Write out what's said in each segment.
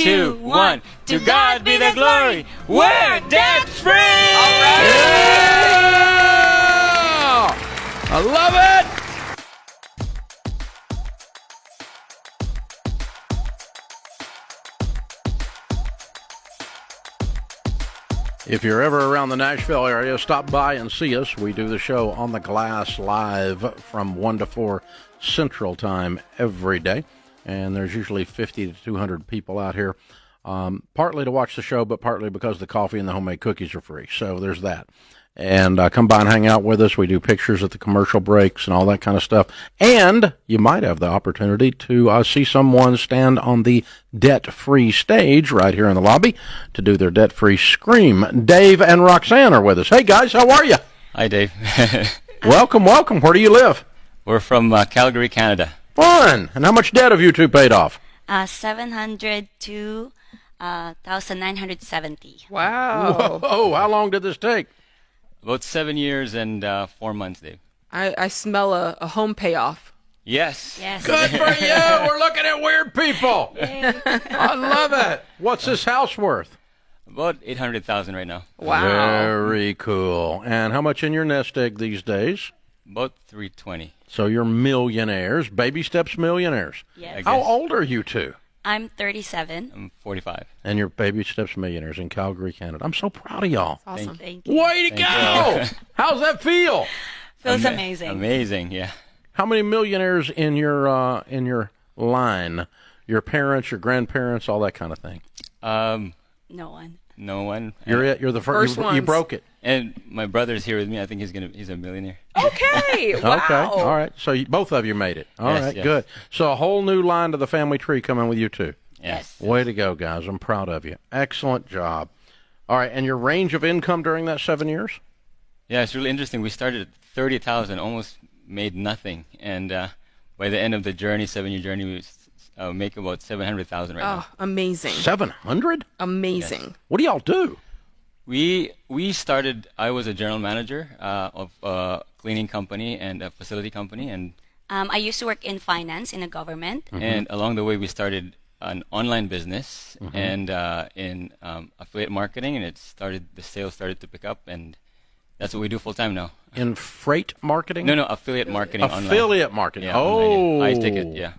2, 1. To God be the glory. We're debt free. All right. Yeah! I love it. If you're ever around the Nashville area, stop by and see us. We do the show on the glass live from 1 to 4 Central Time every day. And there's usually 50 to 200 people out here, partly to watch the show, but partly because the coffee and the homemade cookies are free. So there's that. And come by and hang out with us. We do pictures at the commercial breaks and all that kind of stuff. And you might have the opportunity to see someone stand on the debt-free stage right here in the lobby to do their debt-free scream. Dave and Roxanne are with us. Hey, guys, how are you? Hi, Dave. Welcome, welcome. Where do you live? We're from Calgary, Canada. Fun. And how much debt have you two paid off? 702,970. Wow. Whoa, how long did this take? About 7 years and 4 months, Dave. I smell a home payoff. Yes. Yes. Good for you. We're looking at weird people. I love it. What's this house worth? About 800,000 right now. Wow. Very cool. And how much in your nest egg these days? About 320. So you're millionaires, baby steps millionaires. Yes. How old are you two? I'm 37. I'm 45. And you're baby steps millionaires in Calgary, Canada. I'm so proud of y'all. Awesome. Thank you. Way to go. How's that feel? Feels amazing. Amazing, yeah. How many millionaires in your line? Your parents, your grandparents, all that kind of thing. No No one. one. You're it. You're the first. You ones. broke it. And my brother's here with me. I think he's a millionaire. Okay. Wow. Okay. All right. So both of you made it. All Yes, right. yes. Good. So a whole new line to the family tree coming with you two. Yes. Way to go, guys. I'm proud of you. Excellent job. All right. And your range of income during that 7 years? Yeah, it's really interesting. We started at 30,000, almost made nothing. And by the end of the journey, 7-year journey, we make about 700,000 right now. Oh, amazing. 700? Amazing. What do y'all do? We started. I was a general manager of a cleaning company and a facility company, and I used to work in finance in the government. and along the way we started an online business and in affiliate marketing, and the sales started to pick up, and that's what we do full time now. In freight marketing? No, affiliate marketing online. Affiliate marketing. Yeah, oh. online, yeah. iTicket, yeah.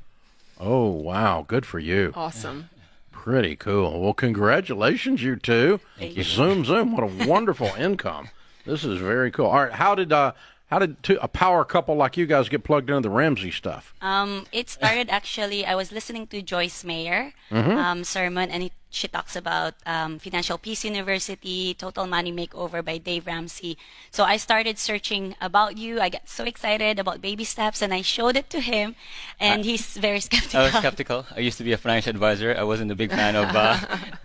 Oh, wow. Good for you. Awesome. Pretty cool. Well, congratulations, you two. Thank you. Zoom. What a wonderful income. This is very cool. All right. How did a power couple like you guys get plugged into the Ramsey stuff? It started actually, I was listening to Joyce Mayer sermon, and she talks about Financial Peace University, Total Money Makeover by Dave Ramsey. So I started searching about you. I got so excited about baby steps, and I showed it to him, and he's very skeptical. I was skeptical. I used to be a financial advisor. I wasn't a big fan of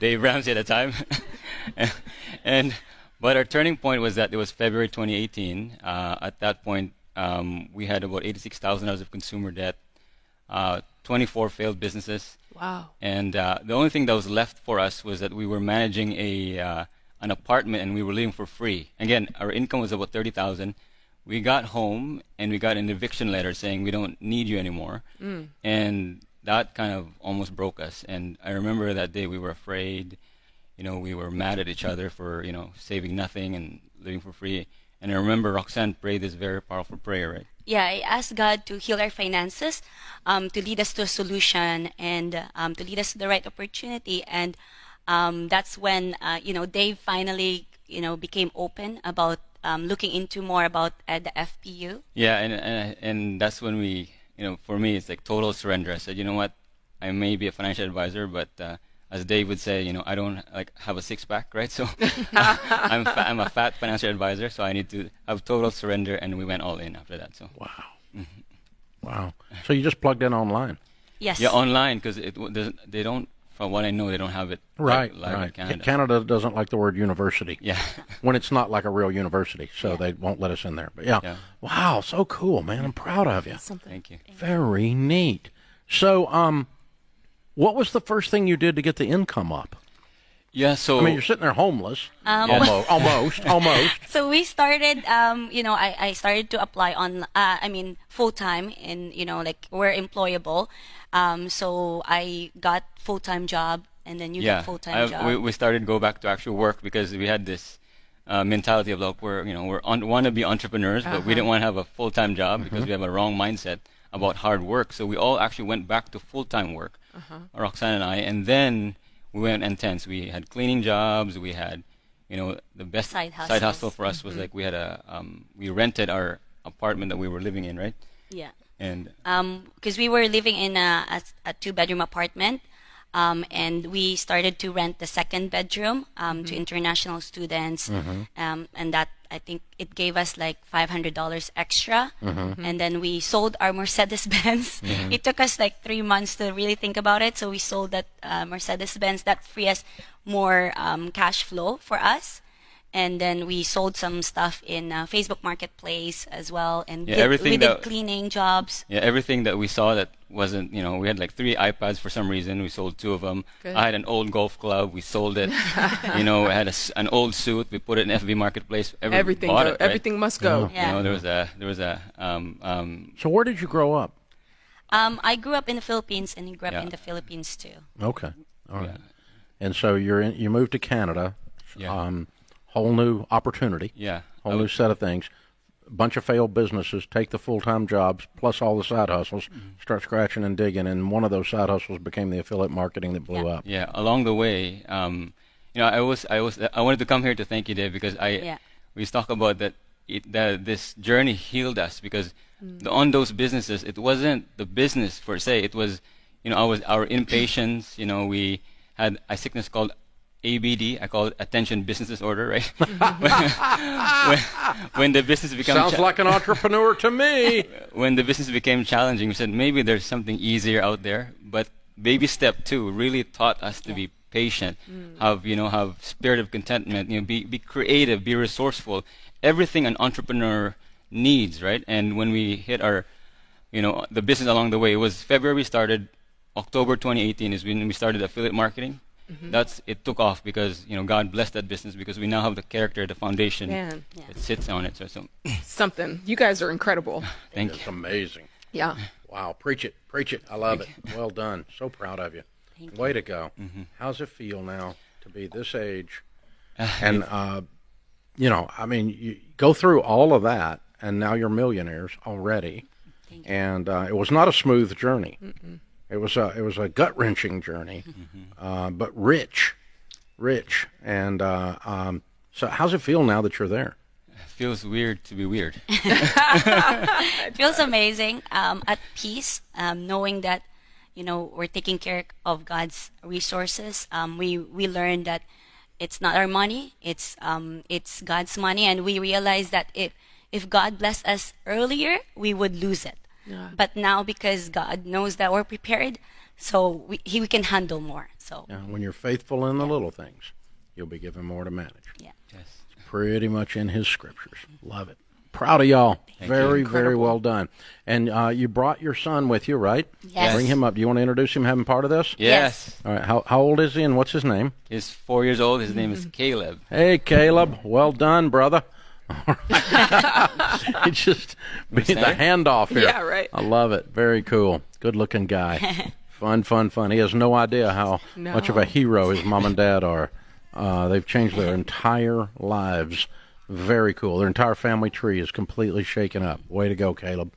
Dave Ramsey at the time. But our turning point was that it was February 2018. At that point, we had about $86,000 of consumer debt, 24 failed businesses. Wow. And the only thing that was left for us was that we were managing an apartment, and we were living for free. Again, our income was about $30,000. We got home, and we got an eviction letter saying we don't need you anymore. And that kind of almost broke us. And I remember that day we were afraid. We were mad at each other for, saving nothing and living for free. And I remember Roxanne prayed this very powerful prayer, right? Yeah, I asked God to heal our finances, to lead us to a solution, and to lead us to the right opportunity. And that's when, Dave finally, became open about looking into more about the FPU. Yeah, and that's when we, for me, it's like total surrender. I said, you know what, I may be a financial advisor, but as Dave would say, I don't have a six-pack, right? So I'm a fat financial advisor, so I need to have total surrender, and we went all in after that. So Wow. Wow. So you just plugged in online? Yes. yeah, online, because they don't, from what I know, they don't have it Right. live in Canada. Canada doesn't like the word university. Yeah. When it's not like a real university, so they won't let us in there. But yeah. Wow, so cool, man. I'm proud of you. Something. Thank you. Very neat. So, what was the first thing you did to get the income up? Yeah, so I mean, you're sitting there homeless. Yeah. Almost. So we started, I started to apply full-time in, we're employable. So I got full-time job and then you get full-time job. We started to go back to actual work because we had this mentality of like we're want to be entrepreneurs, but we didn't want to have a full-time job because we have a wrong mindset about hard work. So we all actually went back to full-time work, Roxanne and I, and then we went intense. We had cleaning jobs. We had, the best Side hustle for us was like we had we rented our apartment that we were living in, right? Yeah. And because we were living in a 2-bedroom apartment, and we started to rent the second bedroom to international students, and that I think it gave us like $500 extra, and then we sold our Mercedes-Benz. It took us like 3 months to really think about it, so we sold that Mercedes-Benz. That freed us more cash flow for us. And then we sold some stuff in Facebook Marketplace as well, and we did cleaning jobs. Yeah, everything that we saw that wasn't, we had like 3 iPads for some reason. We sold 2 of them. Good. I had an old golf club. We sold it. I had an old suit. We put it in FB Marketplace. Everything bought it, right? Everything must go. Yeah. There was a. So where did you grow up? I grew up in the Philippines, and you grew up in the Philippines too. Okay, all right. Yeah. And so you moved to Canada. Yeah. Whole new opportunity. Yeah. Whole new set of things. A bunch of failed businesses, take the full-time jobs, plus all the side hustles, start scratching and digging, and one of those side hustles became the affiliate marketing that blew up. Yeah. Along the way, I wanted to come here to thank you, Dave, because we used to talk about that this journey healed us because on those businesses, it wasn't the business per se. It was, our impatience. We had a sickness called ABD, I call it attention business disorder, right? when the business becomes sounds like an entrepreneur to me. When the business became challenging, we said maybe there's something easier out there. But baby step 2 really taught us to be patient, have spirit of contentment, be creative, be resourceful, everything an entrepreneur needs, right? And when we hit our, the business along the way, it was February we started. October 2018 is when we started affiliate marketing. It took off because God blessed that business because we now have the character, the foundation that sits on it. So something. You guys are incredible. Thank you. It's amazing. Yeah. Wow, preach it. I love it. Well done. So proud of you. Way to go. How's it feel now to be this age? And you go through all of that, and now you're millionaires already. And it was not a smooth journey. It was a gut-wrenching journey, but rich, and so how's it feel now that you're there? It feels weird to be weird. It feels amazing, at peace, knowing that we're taking care of God's resources. We learned that it's not our money, it's God's money, and we realized that if God blessed us earlier, we would lose it. Yeah. But now, because God knows that we're prepared, so we can handle more. So when you're faithful in the little things, you'll be given more to manage. Yeah. Yes. It's pretty much in His scriptures. Love it. Proud of y'all. Very well done. And you brought your son with you, right? Yes. Bring him up. Do you want to introduce him, have him part of this? Yes. All right. How old is he, and what's his name? He's 4 years old. His name is Caleb. Hey, Caleb. Well done, brother. All right. It's just the handoff here. Yeah, right. I love it. Very cool. Good-looking guy. Fun. He has no idea how much of a hero his mom and dad are. They've changed their entire lives. Very cool. Their entire family tree is completely shaken up. Way to go, Caleb.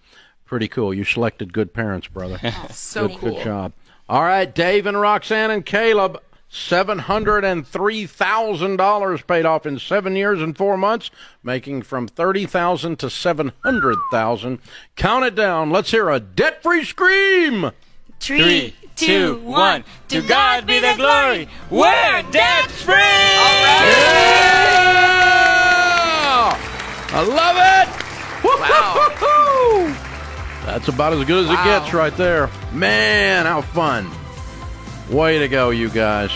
Pretty cool. You selected good parents, brother. So cool. Good job. All right, Dave and Roxanne and Caleb. $703,000 paid off in 7 years and 4 months, making from $30,000 to $700,000. Count it down. Let's hear a debt-free scream. 3, 2, 1. To God be the glory. We're debt-free. All right. Yeah! I love it. Wow. That's about as good as it gets right there. Man, how fun. Way to go, you guys.